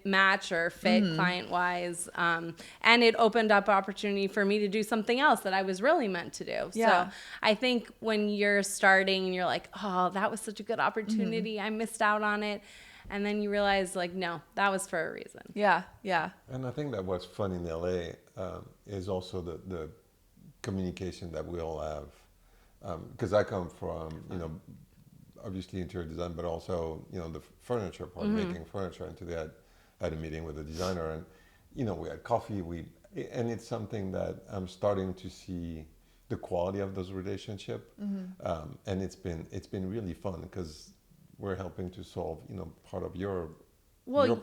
match or fit client-wise. And it opened up opportunity for me to do something else that I was really meant to do.
Yeah.
So I think when you're starting and you're like, oh, that was such a good opportunity, I missed out on it. And then you realize, like, no, that was for a reason.
Yeah, yeah.
And I think that what's fun in LA is also the communication that we all have. Because I come from, obviously interior design, but also, the furniture part, making furniture. And today I had a meeting with a designer, and, we had coffee. And it's something that I'm starting to see the quality of those relationships. And it's been really fun because we're helping to solve, part of your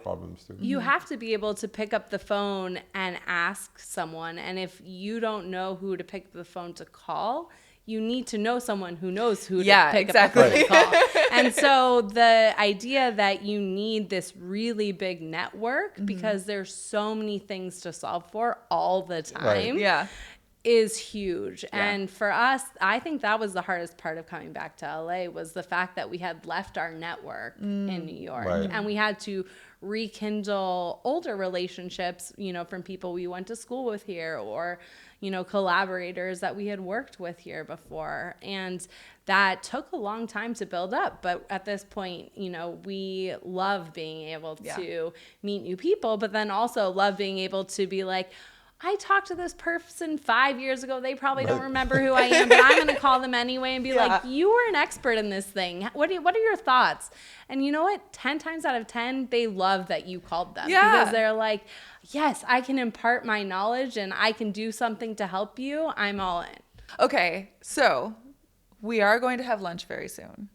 problems too.
You have to be able to pick up the phone and ask someone. And if you don't know who to pick up the phone to call, you need to know someone who knows who to pick up the phone to call. And so the idea that you need this really big network because there's so many things to solve for all the time.
Yeah.
Is huge. And for us, I think that was the hardest part of coming back to LA, was the fact that we had left our network in New York.
Right.
And we had to rekindle older relationships, from people we went to school with here, or, collaborators that we had worked with here before. And that took a long time to build up. But at this point, we love being able to meet new people, but then also love being able to be like, I talked to this person 5 years ago. They probably don't remember who I am, but I'm going to call them anyway and be like, you were an expert in this thing. What are your thoughts? And you know what? 10 times out of 10, they love that you called them.
Yeah.
Because they're like, yes, I can impart my knowledge and I can do something to help you. I'm all in.
Okay, so we are going to have lunch very soon.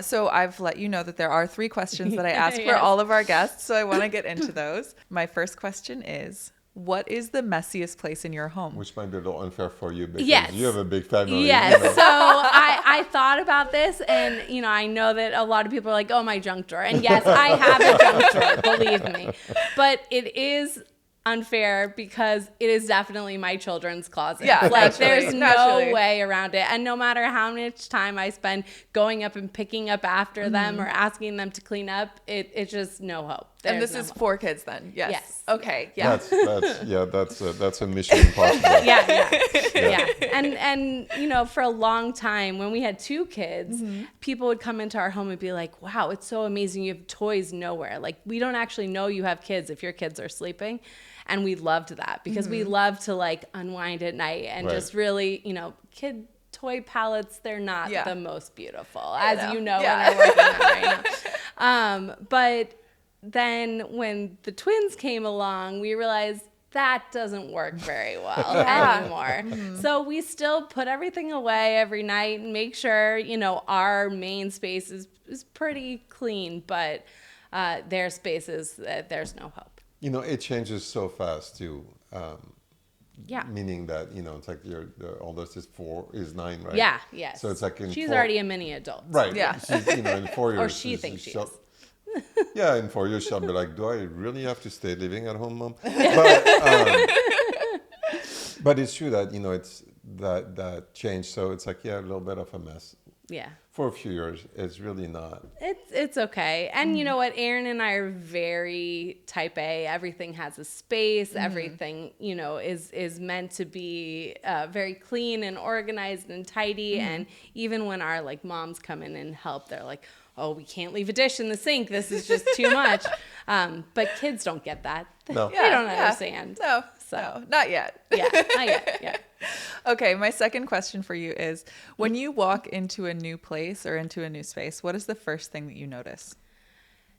So I've let you know that there are 3 questions that I ask for
Yes.
all of our guests. So I want to get into those. My first question is, what is the messiest place in your home?
Which might be a little unfair for you because
Yes.
you have a big family.
Yes. So I thought about this, and, I know that a lot of people are like, oh, my junk drawer. And yes, I have a junk drawer, believe me. But it is unfair because it is definitely my children's closet.
Yeah,
Like, there's
naturally.
no way around it. And no matter how much time I spend going up and picking up after them or asking them to clean up, it's just no hope.
And
There's
this
no
is
hope.
4 kids then? Yes.
Yes.
Okay, yeah.
That's a mission impossible.
Yeah. And for a long time, when we had 2 kids, people would come into our home and be like, wow, it's so amazing. You have toys nowhere. Like, we don't actually know you have kids if your kids are sleeping. And we loved that because we love to, like, unwind at night and
Right.
just really, kid toy palettes, they're not
Yeah.
the most beautiful, as you know,
Yeah.
when I'm working on right now. But then when the twins came along, we realized that doesn't work very well anymore. So we still put everything away every night and make sure, our main space is pretty clean, but their spaces, there's no hope.
It changes so fast too.
Yeah.
Meaning that, it's like the oldest is 9, right?
Yeah, yes.
So it's like
she's
4
already a mini adult.
Right.
Yeah.
She's, in 4 years.
Or she thinks she is.
Yeah, in 4 years she'll be like, do I really have to stay living at home, Mom? But it's true that, it's that change. So it's like, a little bit of a mess.
Yeah.
For a few years, it's really not.
It's okay. And you know what? Aaron and I are very type A. Everything has a space. Everything, is meant to be very clean and organized and tidy. And even when our moms come in and help, they're like, oh, we can't leave a dish in the sink. This is just too much. But kids don't get that.
No.
They don't understand.
No, not yet.
Yeah, not yet. Yeah.
Okay, my second question for you is, when you walk into a new place or into a new space, what is the first thing that you notice?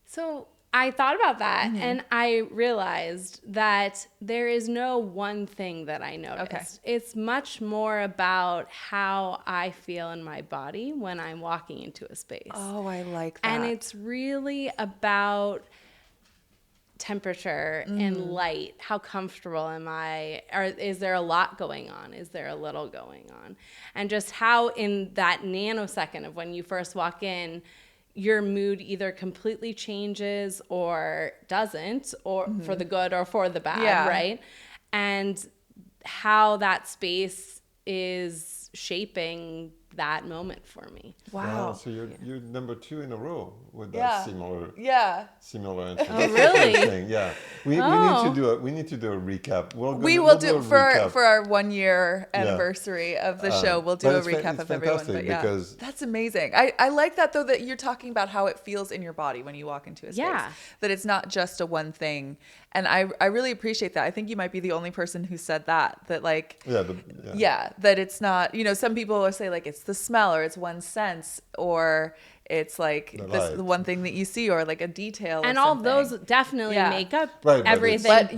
So I thought about that and I realized that there is no one thing that I noticed.
Okay.
It's much more about how I feel in my body when I'm walking into a space.
Oh, I like that.
And it's really about temperature and light. How comfortable am I? Or is there a lot going on? Is there a little going on? And just how in that nanosecond of when you first walk in, your mood either completely changes or doesn't, or for the good or for the bad,
Yeah.
right? and how that space is shaping that moment for me.
Wow.
So you're number 2 in a row with that
Yeah.
similar
Yeah.
introduction.
Oh, really?
Thing. Yeah. We need to do a recap.
We will do
a
for
recap.
our 1 year anniversary of the show. We'll do
but
a
it's
recap
it's
of everyone.
fantastic
But yeah,
because
that's amazing. I like that though, that you're talking about how it feels in your body when you walk into a space.
Yeah.
That it's not just a one thing. And I really appreciate that. I think you might be the only person who said that. That like that it's not, some people will say like it's the smell or it's one sense or it's like the one thing that you see or like a detail
And
or
all
something.
those definitely make up
Right,
everything,
but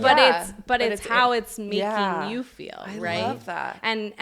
but
it's
it's how it's making you feel,
I
right?
love that.
And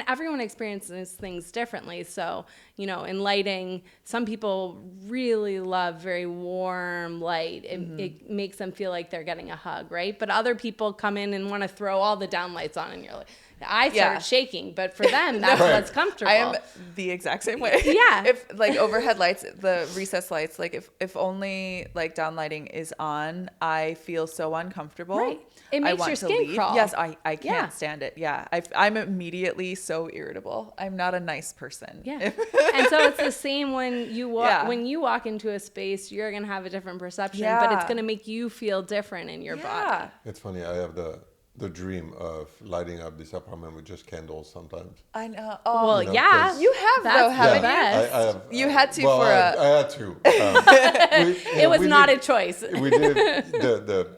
everyone experiences things differently. So, in lighting, some people really love very warm light. It makes them feel like they're getting a hug, right? But other people come in and want to throw all the down lights on and you're like, I start shaking, but for them, that's what's comfortable.
I am the exact same way.
Yeah.
If like overhead lights, the recessed lights, like if only like down lighting is on, I feel so uncomfortable.
Right. It makes
I want
your
to
skin
leave.
crawl.
Yes, I can't
Yeah.
stand it. Yeah. I'm immediately so irritable. I'm not a nice person.
Yeah. And so it's the same when you walk
Yeah.
when you walk into a space, you're going to have a different perception, but it's going to make you feel different in your body.
It's funny. I have the dream of lighting up this apartment with just candles sometimes.
I know. Oh,
Well, yeah.
you have
That's
though,
the
haven't you?
best.
I have,
You had to
well,
for
I had to.
It was not a choice.
We did the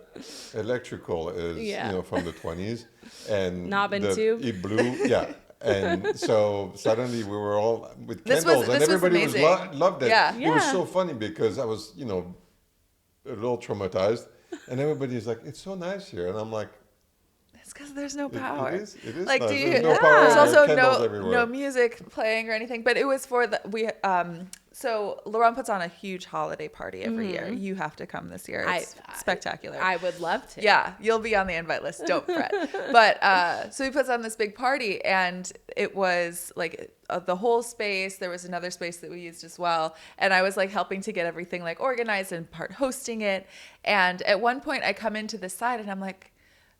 electrical is from the 20s and
Knob and tube.
it blew and so suddenly we were all with
This
candles
was
and everybody was
amazing.
loved it.
Yeah.
It was
Yeah.
so funny because I was a little traumatized and everybody's like, it's so nice here, and I'm like,
It's because there's no power.
It is
Like,
nice.
do you?
There's no power.
There's
There are
also
candles
no
everywhere.
music playing or anything. But it was for So Laurent puts on a huge holiday party every year. You have to come this year. It's spectacular.
I would love to.
Yeah, you'll be on the invite list. Don't fret. But so he puts on this big party, and it was like the whole space. There was another space that we used as well, and I was like helping to get everything like organized and part hosting it. And at one point, I come into the side, and I'm like,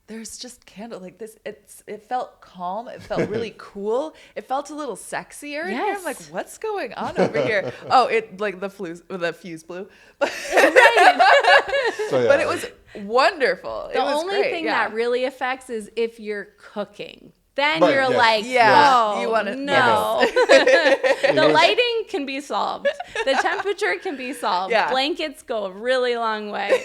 there's just candle like this. It felt calm. It felt really cool. It felt a little sexier in here. I'm like, what's going on over here? Oh, it like the fuse blew. But it was wonderful.
The only thing that really affects is if you're cooking. Then
Right,
you're
yes.
like,
Yeah,
whoa,
you wanna-
no. The lighting can be solved. The temperature can be solved.
Yeah.
Blankets go a really long way,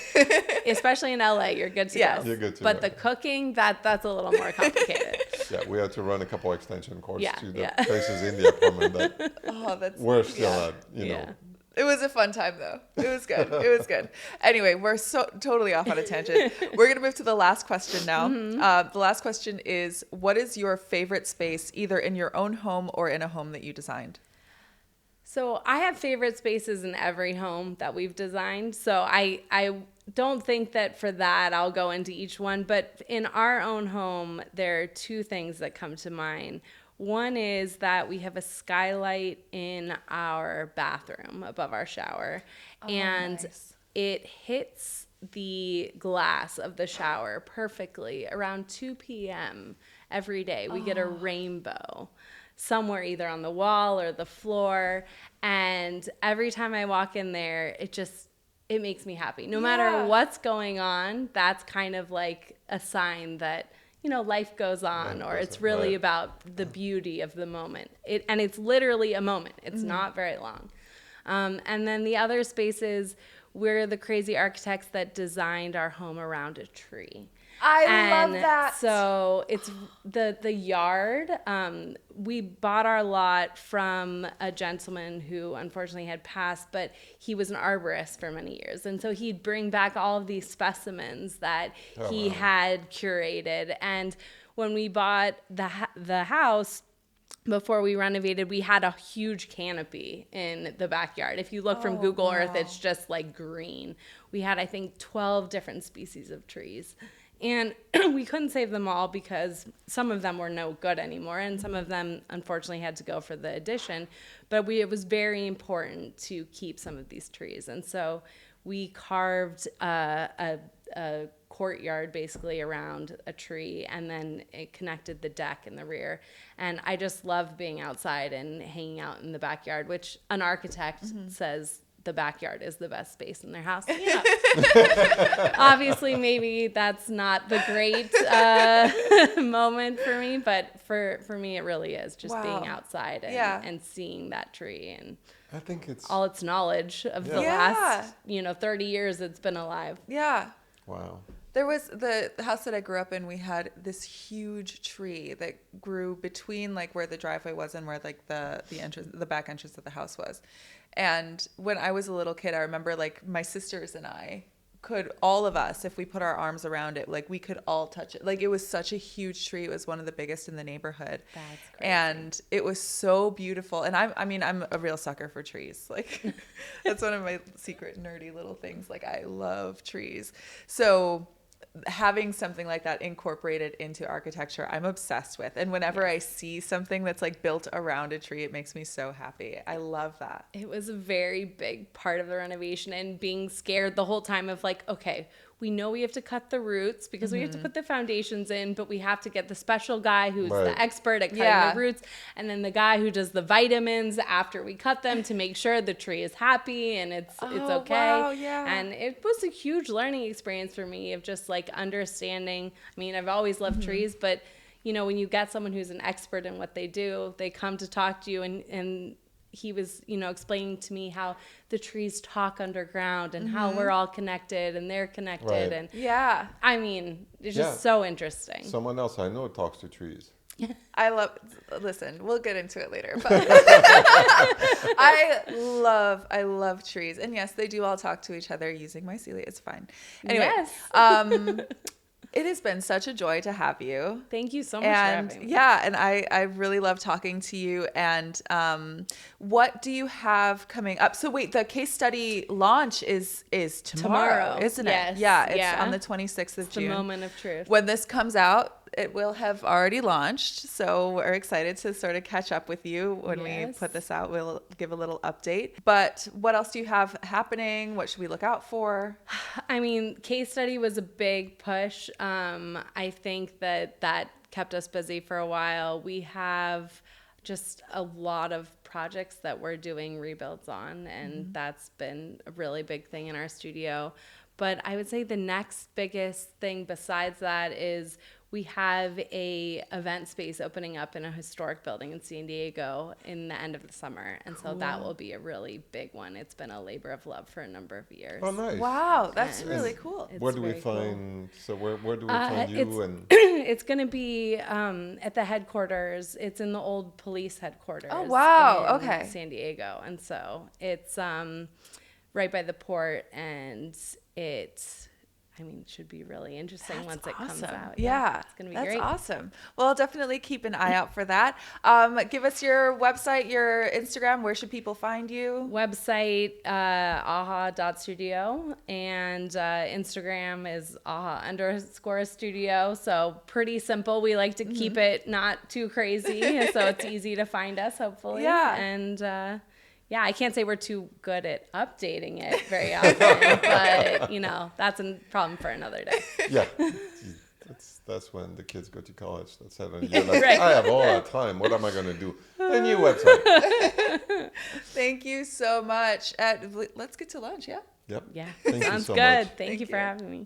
especially in LA. You're good to
Yes.
go.
You're good to
but
go.
the cooking, that's a little more complicated.
Yeah, we had to run a couple extension cords
Yeah,
to the
yeah.
places in the apartment that
Oh, that's
were still at,
Yeah.
It was a fun time though. It was good. It was good. Anyway, we're so totally off on a tangent. We're gonna move to the last question now. The last question is, what is your favorite space, either in your own home or in a home that you designed?
So I have favorite spaces in every home that we've designed. So I don't think that for that I'll go into each one, but in our own home, there are two things that come to mind. One is that we have a skylight in our bathroom above our shower, and
nice.
it hits the glass of the shower perfectly around 2 p.m. every day. We get a rainbow somewhere either on the wall or the floor, and every time I walk in there, it makes me happy. No matter what's going on, that's kind of like a sign that life goes on, or it's really about the beauty of the moment. And it's literally a moment. It's not very long. And then the other spaces, we're the crazy architects that designed our home around a tree.
I love that.
So it's the yard. We bought our lot from a gentleman who unfortunately had passed, but he was an arborist for many years. And so he'd bring back all of these specimens that he had curated. And when we bought the house, before we renovated, we had a huge canopy in the backyard. If you look from Google Earth, it's just like green. We had, I think, 12 different species of trees. And we couldn't save them all because some of them were no good anymore, and some of them, unfortunately, had to go for the addition. But it was very important to keep some of these trees. And so we carved a courtyard basically around a tree, and then it connected the deck in the rear. And I just love being outside and hanging out in the backyard, which an architect says the backyard is the best space in their house. Obviously, maybe that's not the great moment for me, but for me, it really is just being outside and seeing that tree and
I think it's
all its knowledge of the last 30 years it's been alive.
Yeah.
wow.
There was the house that I grew up in. We had this huge tree that grew between like where the driveway was and where like the entrance, the back entrance of the house was. And when I was a little kid, I remember like my sisters and I could, all of us, if we put our arms around it, like we could all touch it. Like it was such a huge tree. It was one of the biggest in the neighborhood.
That's crazy.
And it was so beautiful. And I'm a real sucker for trees. Like that's one of my secret nerdy little things. Like I love trees. So having something like that incorporated into architecture, I'm obsessed with. And whenever I see something that's like built around a tree, it makes me so happy. I love that.
It was a very big part of the renovation, and being scared the whole time of like, okay, we know we have to cut the roots because we have to put the foundations in, but we have to get the special guy who's the expert at cutting the roots, and then the guy who does the vitamins after we cut them to make sure the tree is happy and it's okay.
Wow, yeah.
And it was a huge learning experience for me of just like understanding. I mean, I've always loved trees, but you know, when you get someone who's an expert in what they do, they come to talk to you, and he was, explaining to me how the trees talk underground and how we're all connected and they're connected.
Right.
And
Yeah.
I mean, it's just so interesting.
Someone else I know talks to trees.
Listen, we'll get into it later, but I love trees. And yes, they do all talk to each other using mycelia. It's fine. Anyway,
Yes.
it has been such a joy to have you.
Thank you so much for having me.
Yeah, and I really love talking to you. And what do you have coming up? So wait, the case study launch is tomorrow, isn't it?
Yes.
Yeah, it's on the 26th of June.
The moment of truth.
When this comes out, it will have already launched. So we're excited to sort of catch up with you when we put this out. We'll give a little update. But what else do you have happening? What should we look out for?
I mean, case study was a big push. I think that kept us busy for a while. We have just a lot of projects that we're doing rebuilds on, and that's been a really big thing in our studio. But I would say the next biggest thing besides that is we have a event space opening up in a historic building in San Diego in the end of the summer. And so that will be a really big one. It's been a labor of love for a number of years.
Oh, nice.
Wow, that's really cool.
Where do we
very cool.
find? So where do we find you? And
It's going to be at the headquarters. It's in the old police headquarters.
Oh, wow.
In
Okay.
San Diego. And so it's right by the port, and it should be really interesting once it comes out.
Yeah,
it's going to be
that's
great.
Awesome. Well, I'll definitely keep an eye out for that. Give us your website, your Instagram. Where should people find you?
Website, AAHA.studio, and Instagram is AAHA_studio. So pretty simple. We like to keep it not too crazy, so it's easy to find us, hopefully.
Yeah.
And yeah, I can't say we're too good at updating it very often, but that's a problem for another day.
yeah, that's when the kids go to college. That's how you're like, I have all that time. What am I going to do? A new website.
Thank you so much. Let's get to lunch. Yeah.
Yep.
Yeah,
Thank you
sounds
so
good.
much.
Thank you for having me.